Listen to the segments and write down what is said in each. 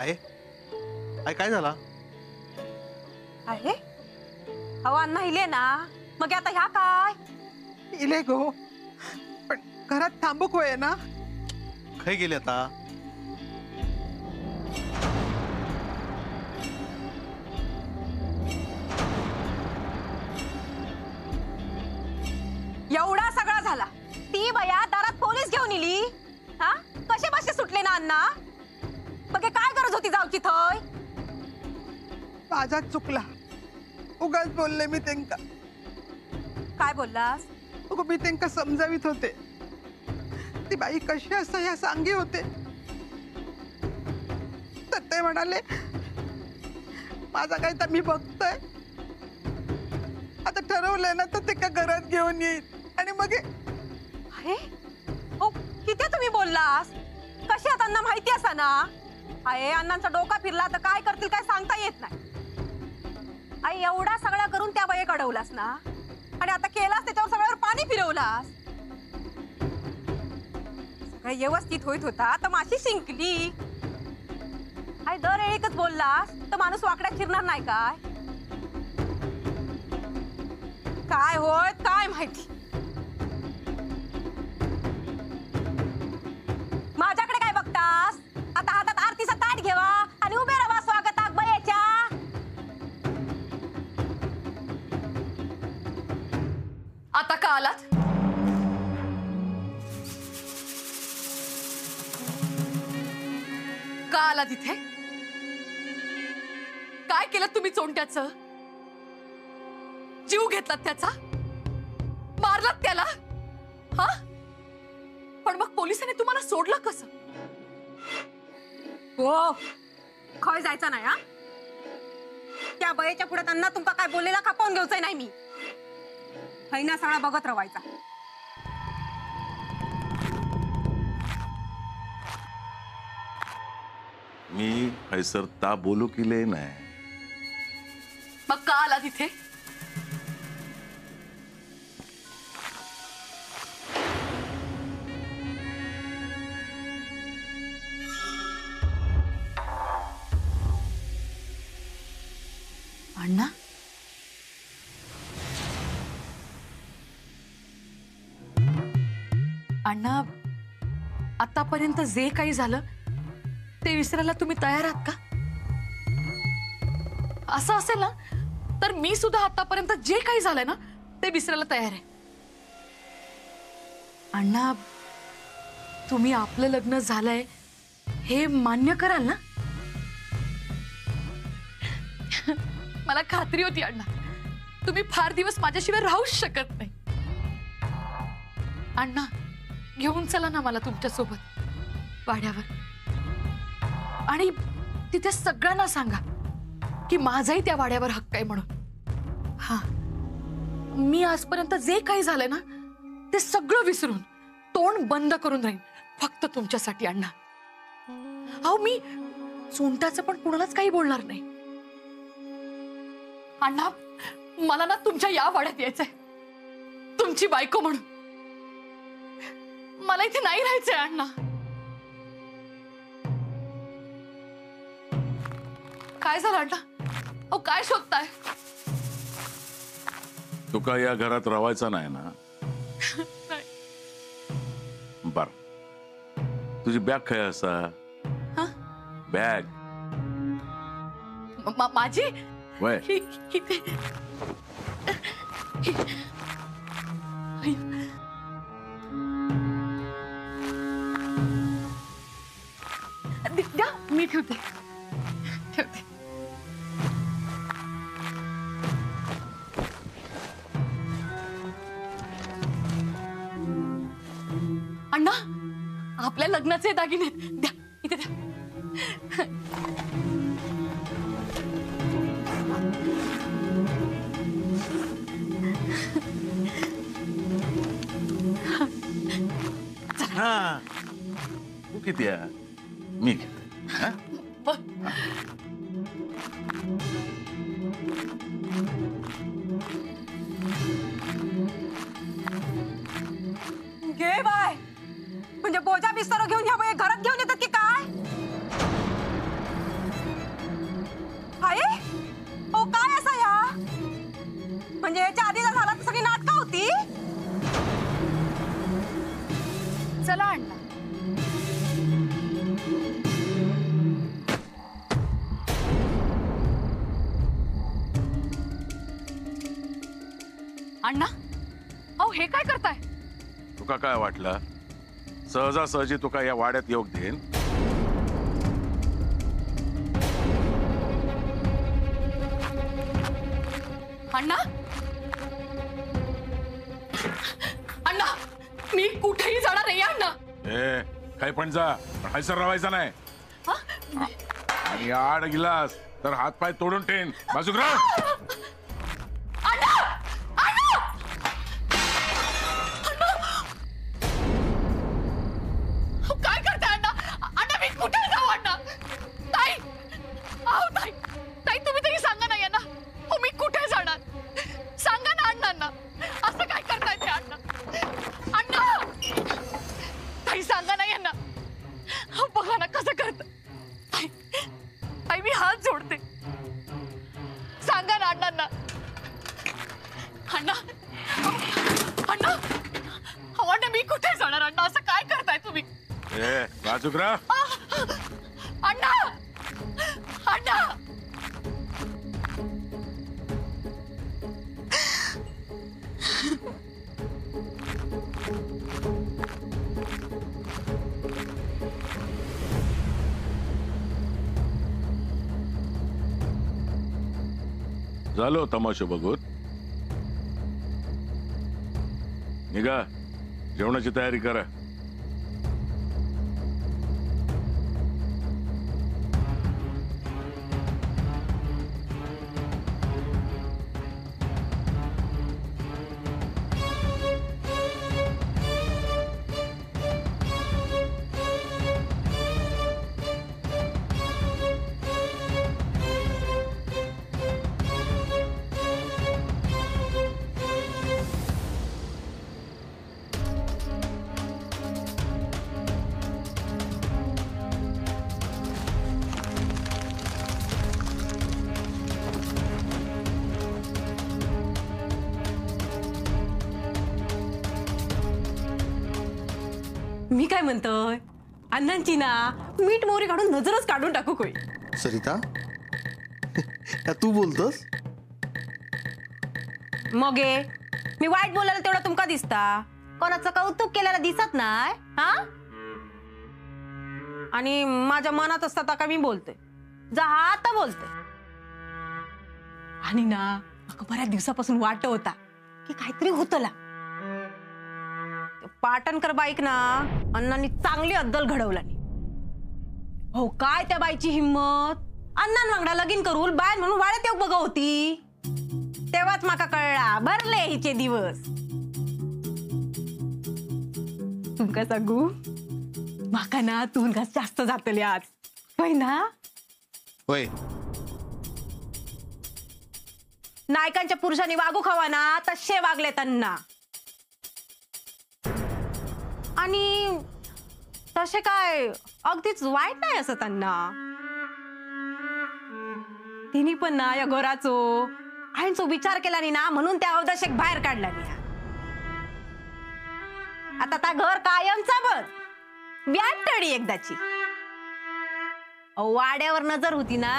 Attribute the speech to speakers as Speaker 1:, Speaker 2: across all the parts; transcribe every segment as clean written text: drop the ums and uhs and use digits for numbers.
Speaker 1: आई आई काय झाला?
Speaker 2: आहे अहो अण्णा इले ना मग आता ह्या काय
Speaker 3: इले गो पण घरात थांबूक होय ना
Speaker 1: खय गेले आता?
Speaker 2: एवढा सगळा झाला ती बया दारात पोलीस घेऊन इली हा कसे बसे सुटले ना अण्णा मग हे काय गरज होती जाऊची थय
Speaker 3: माझा चुकला उगाच बोलले मी त्यांका
Speaker 2: काय बोललास
Speaker 3: उगा मी त्यांका समजावित होते ती बाई कशी असं ह्या सांगी होते तर ते म्हणाले माझा काय तर मी बघतोय आता ठरवलंय ना तर ते का घरात घेऊन येईल आणि मग
Speaker 2: अरे ओ किती तुम्ही बोललास कशी आता अण्णा माहिती असा ना आहे अण्णांचा डोका फिरला तर काय करतील काय सांगता येत नाही आई एवढा सगळा करून त्या बाई अडवलास ना आणि आता केलास त्याच्यावर सगळ्यावर पाणी फिरवलास सगळं व्यवस्थित होत होता तर माशी शिंकली आई दर एकच बोललास तर माणूस वाकड्यात फिरणार नाही काय होय काय माहिती माझ्याकडे काय बघतास आता हातात आरतीचा ताट घेवा आणि उभे राहा स्वागताक बयाच्या
Speaker 4: आता का आलात? का आला तिथे? काय केलं तुम्ही चोंट्याचं? जीव घेतलात त्याचा? मारलात त्याला? हा? पण मग पोलिसांनी तुम्हाला सोडलं कसं?
Speaker 2: हो खय जायचं नाही हा त्या बयाच्या पुढे त्यांना तुमका काय बोललेला खपवून घ्यायचंय नाही मी हैना सगळा बघत राहायचा
Speaker 5: मी हैसर ता बोलू केले नाही.
Speaker 4: मग का आला तिथे? अण्णा अण्णा आतापर्यंत जे काही झालं ते विसरायला तुम्ही तयार आहात का? असं असेल ना तर मी सुद्धा आतापर्यंत जे काही झालंय ना ते विसरायला तयार आहे. अण्णा तुम्ही आपलं लग्न झालंय हे मान्य कराल ना? मला खात्री होती अण्णा तुम्ही फार दिवस माझ्याशिवाय राहूच शकत नाही. अण्णा घेऊन चला ना मला तुमच्या सोबत वाड्यावर आणि तिथे सगळ्यांना सांगा की माझाही त्या वाड्यावर हक्क आहे म्हणून. हा मी आजपर्यंत जे काही झालंय ना ते सगळं विसरून तोंड बंद करून राहीन फक्त तुमच्यासाठी अण्णा. अहो मी सोंटाचं पण कुणालाच काही बोलणार नाही. अण्णा मला ना तुमच्या या वाड्यात यायचंय तुमची बायको म्हणून. मला इथे नाही राहायचंय अण्णा. काय झालं अण्णा? अहो काय शोधताय?
Speaker 5: तुका या घरात राहायचा नाही ना? बर तुझी बॅग काय असा? बॅग
Speaker 4: माझी
Speaker 5: वय
Speaker 4: द्या मी ठेवते ठेवते. अण्णा आपल्या लग्नाचे दागिने द्या इथे द्या.
Speaker 5: हा तू किती आहे? मी घेते. हा?
Speaker 2: घे बाय म्हणजे बोजा बिस्तर घेऊन ह्या बाई घरात घेऊन येतात की काय?
Speaker 4: अण्णा, अहो हे काय करताय?
Speaker 5: तुका काय वाटलं सहजासहजी तुका या वाड्यात योग देईन?
Speaker 4: अण्णा, अण्णा, मी कुठेही जाणार नाही अण्णा.
Speaker 5: ए काही पण जा, पण हैसर राहायचा नाही. आणि आड गिलास तर हातपाय तोडून ठेन. बाजूक राह.
Speaker 4: अण्णा, अण्णा, काय करताय अण्णा? अण्णा मी कुठे जाऊ अण्णा? ताई, अहो ताई, ताई तुम्ही तरी सांगा ना यांना. हो मी कुठे जाणार? सांगा ना अण्णांना. असं काय करताय ते अण्णा? अण्णा, ताई सांगा ना यांना. हो बघा ना कसं करत. ताई मी हात जोडते. सांगा ना अण्णांना. अण्णा, अण्णा, अहो अण्णा मी कुठे जाणार अण्णा? असं काय करताय तुम्ही?
Speaker 5: ए बाजूक राह.
Speaker 4: अण्णा, अण्णा,
Speaker 5: झालो तमाशा बघूत. निघा, जेवणाची तयारी करा.
Speaker 2: मी काय म्हणतोय, अण्णांची ना मीठ मोहरी काढून नजरच काढून टाकू कोई.
Speaker 1: सरिता या तू बोलतोस?
Speaker 2: मग मी वाईट बोलायला तेवढा तुमका दिसता, कोणाचं कौतुक केलेलं दिसत नाही हा? आणि माझ्या मनात असता का मी बोलते जा आता बोलते. आणि ना मला बऱ्याच दिवसापासून वाटत होता की काहीतरी होतला. पाटणकर बाईक ना अण्णांनी चांगली अद्दल घडवली. हो काय त्या बाईची हिम्मत, अण्णां वांगडा लगीन करून बाय म्हणून वाड्यात येऊ बघा होती. तेव्हाच माका कळला भरले हिचे दिवस. तुमका सांगू, माका ना तून घास जास्त जातले आज होय ना?
Speaker 1: होय.
Speaker 2: नायकांच्या पुरुषांनी वागू खावा ना तसे वागले त्यांना. आणि तसे काय अगदीच वाईट नाही असं त्यांना. तिने पण ना या घराचो आईंचो विचार केला नाही ना म्हणून त्या अवदशेक बाहेर काढला नाही. आता त्या घर कायमचा बघ व्याटडी एकदाची. वाड्यावर नजर होती ना,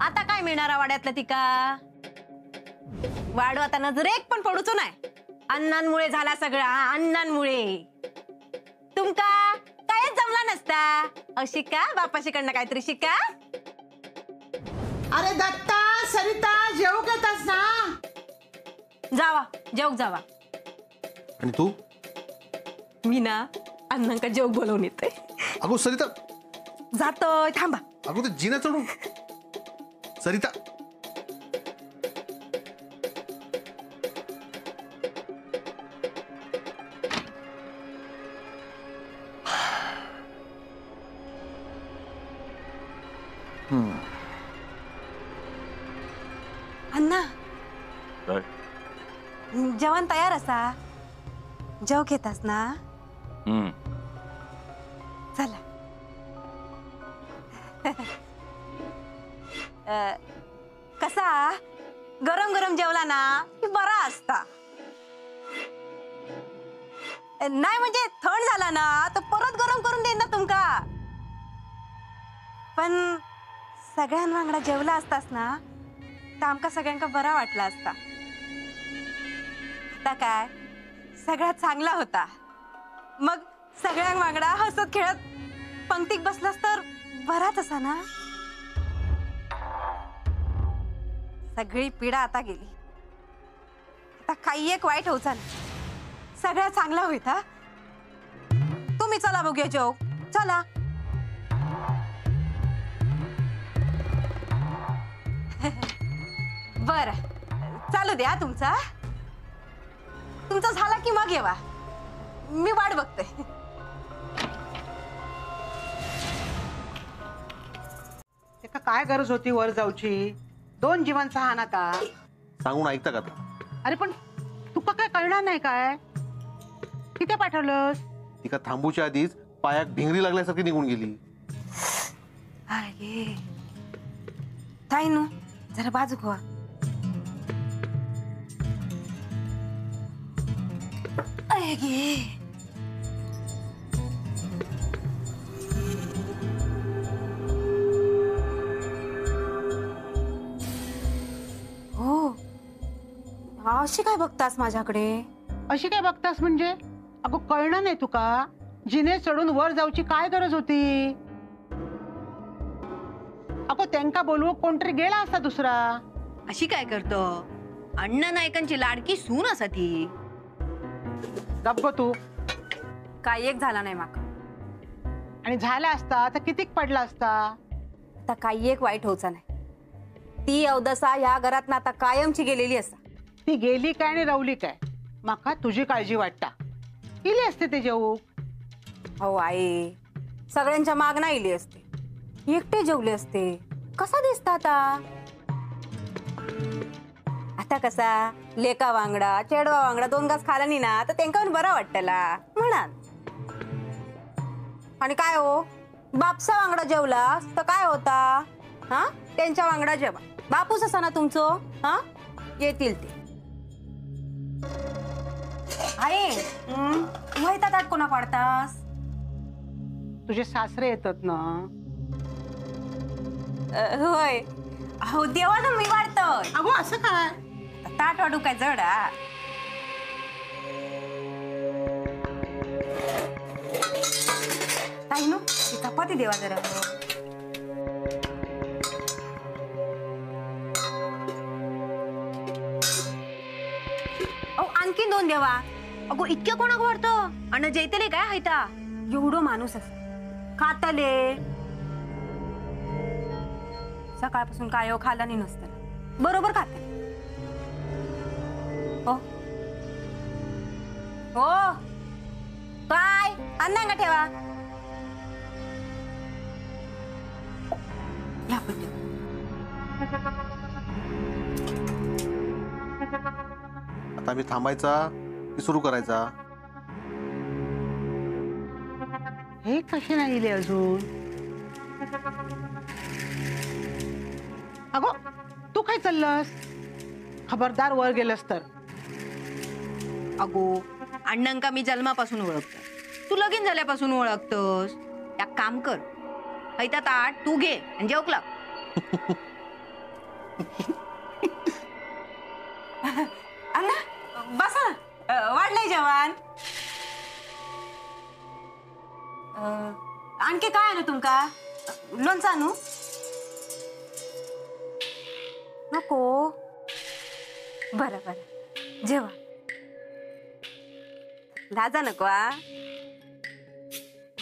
Speaker 2: आता काय मिळणार वाड्यातलं तिका? वाडू आता नजर एक पण पडूचो नाही. अण्णांमुळे झाला सगळा, अण्णांमुळे. तुमका कायच जमला नसता. अशी का बापाशीकडनं काहीतरी शिका.
Speaker 3: अरे दत्ता, सरिता जेवू घेतास ना?
Speaker 2: जावा जेवक जावा.
Speaker 1: आणि तू?
Speaker 2: मी ना अण्णांका जेवक बोलवून येते.
Speaker 1: अगो सरिता,
Speaker 2: जातोय थांबा.
Speaker 1: अगो ते जिना चढू. सरिता
Speaker 2: अण्णा
Speaker 5: काय?
Speaker 2: जेवण तयार असा. जेव घेतास ना? चला. कसा गरम गरम जेवला ना की बरा असता. नाही म्हणजे थंड झाला ना तर परत गरम करून देईन ना तुमका. पण सगळ्यांवांगडा जेवला असतास ना तर आमका सगळ्यांका बरा वाटला असता. आता काय सगळ्यात चांगला होता. मग सगळ्या वांगडा हसत खेळत पंक्तीत बसलास तर बराच असा ना. सगळी पिढा आता गेली. आता काही एक वाईट होऊचा नाही. सगळ्यात चांगला होईत. हा तुम्ही चला बघूया जेव. चला. बर चालू द्या तुमचा झाला की मग येवा. मी वाट बघते.
Speaker 3: एका काय गरज होती वर जाऊची? 2 जीवांचा हान आता.
Speaker 1: सांगून ऐकता का तू?
Speaker 3: अरे पण तुका काय कळणार नाही काय? किती पाठवलंस?
Speaker 1: ती का थांबूच्या आधीच पायात भिंगरी लागल्यासारखी निघून गेली.
Speaker 2: अरे ताई नु जरा बाजू व्हा. हो अशी काय बघतास माझ्याकडे?
Speaker 3: अशी काय बघतास म्हणजे? अगो कळणार नाही तुका? जिने चढून वर जाऊची काय गरज होती? अगो त्यांका बोलवू कोणतरी गेला असता दुसरा.
Speaker 6: अशी काय करतो? अण्णा नायकांची लाडकी सून असा ती.
Speaker 3: गप्प तू.
Speaker 2: काय एक झाला नाही माका.
Speaker 3: आणि झाला असता तर कितीक पडला असता?
Speaker 2: आता काही एक वाईट होऊचा नाही. ती अवदसा ह्या घरात ना आता कायमची गेलेली असा.
Speaker 3: ती गेली काय आणि रवली काय? माका तुझी काळजी वाटता. इली असते ते जेवू.
Speaker 2: हो आई सगळ्यांच्या मागणा इली असते. एकटे जेवले असते. कसा दिसता आता? आता कसा लेका वांगडा चेडवा वांगडा 2 घास खाला नी ना तर त्यांका पण बरा वाटतला म्हणा. आणि काय हो बापसा वांगडा जेवला तर काय होता? हा त्यांच्या वांगडा जेवा. बापूस असा ना तुमचं. हा येतील ते. आहे वैतात आठ कोणा पाडतास?
Speaker 3: तुझे सासरे येतात ना.
Speaker 2: होय हो देवानं मी वाढतोय.
Speaker 3: अगो असं काय?
Speaker 2: ताट वाढू काय जडा? काही नो चपाती देवा जरा. आणखी 2 देवा.
Speaker 6: अगो इतक्या कोणाक वाटतो? अण्णा जैतले काय हायता?
Speaker 2: एवढं माणूस असत खातले. सकाळपासून काय खाला नाही नसतं बरोबर खाते. हो हो काय अन्ना का ठेवा. या पण ठेवा.
Speaker 1: आता मी थांबायचा की सुरू करायचा?
Speaker 3: हे कसे नाही इले अजून? अगो तू काय चाललंस? खबरदार वर गेलस तर.
Speaker 6: अगो अण्णांका मी जन्मापासून ओळखतो. तू लगीन झाल्यापासून ओळखतोस. एक काम कर हैता ताट तू घे आणि जेवकला.
Speaker 2: अन्ना बसा वाढलंय जेवण. आणखी काय आणू तुमका? लोणचं आणू? नको. बरं बरं जेवा. लाजा नको.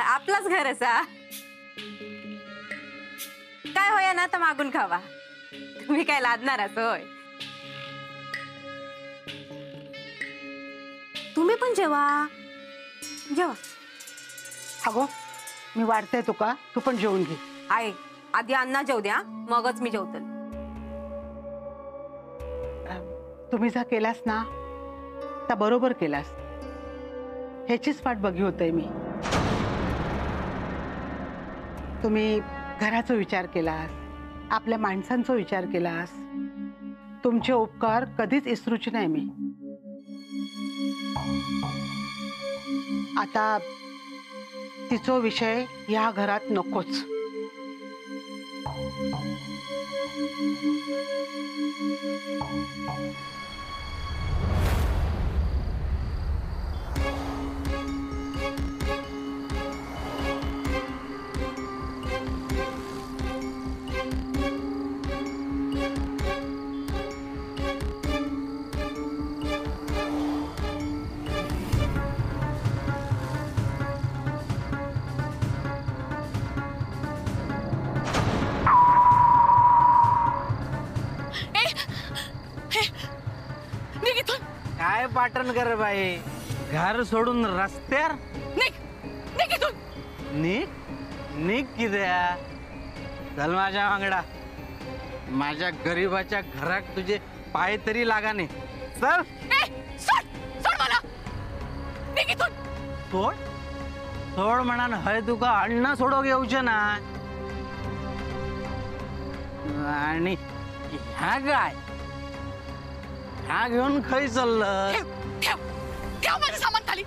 Speaker 2: आपलाच घर असा. काय होया ना तर मागून खावा. तुम्ही काय लादणारच होय. तुम्ही पण जेवा जेवा.
Speaker 3: अगो मी वाढते तुका. तू पण जेवून घे.
Speaker 2: आहे आधी अण्णा जेव द्या मगच मी जेवतल.
Speaker 3: तुम्ही जा केलास ना त्या बरोबर केलास. ह्याचीच वाट बघी होतय मी. तुम्ही घराचा विचार केलास. आपल्या माणसांचा विचार केलास. तुमचे उपकार कधीच इसरूची नाही मी. आता तिचो विषय या घरात नकोच.
Speaker 7: पाटण कर बाई. घर सोडून रस्त्यावर
Speaker 4: निघ निघ इथून.
Speaker 7: निघ किद्या. चल माझ्या वांगडा. माझ्या गरीबाच्या घरात तुझे पाय तरी लागाने. चल.
Speaker 4: ए, सोड सोड मला. निघ इथून.
Speaker 7: सोड म्हणा हय तुका अण्णा सोडो घेऊचे ना. आणि ह्या काय ह्या घेऊन खय चाललं.
Speaker 4: ठेव ठेव माझं सामान खाली.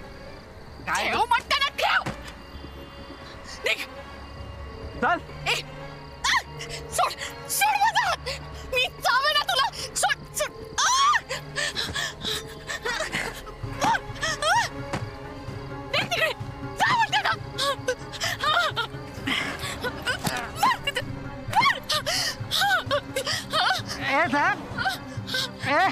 Speaker 7: काय
Speaker 4: ठेव म्हणताना ठेव. निघ.
Speaker 7: चल.
Speaker 4: ए, सोड सोड माझा हात. मी चावे ना तुला. सोड सोड. निघ तिकडे. जा म्हणते ना. मार तिथे.
Speaker 7: ए थांब. ए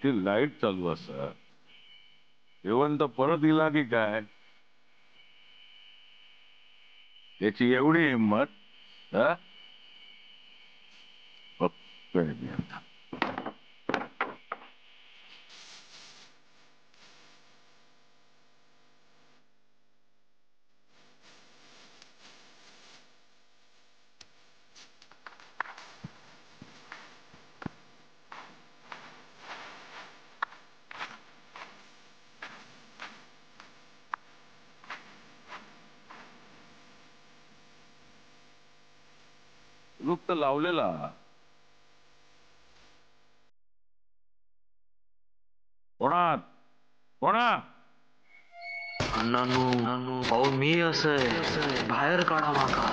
Speaker 5: ती लाईट चालू असत. जेवण तर परत दिला की काय? त्याची एवढी हिंमत. हा? बघतोय मी आता. लूक तर लावलेला. कोणा
Speaker 8: अण्णानू अहो मी असं बाहेर काढा माका.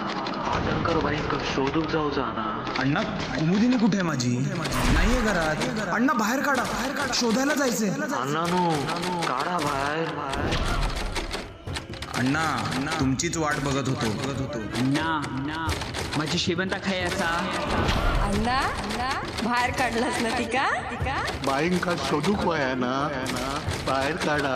Speaker 8: पाटणकर बाईक शोधूक जाऊचा ना.
Speaker 9: अण्णा कुमुदिनी कुठे आहे माझी? नाहीये घरात. अण्णा बाहेर काढा शोधायला जायचंय.
Speaker 8: अण्णानू काढा बाहेर.
Speaker 9: अण्णा तुमचीच वाट बघत होतो.
Speaker 10: अण्णा माझी शेवंता खाय असा.
Speaker 6: अण्णा बाहेर काढलास ना ती का.
Speaker 1: बाईंका शोधूक वया ना. बाहेर काढा.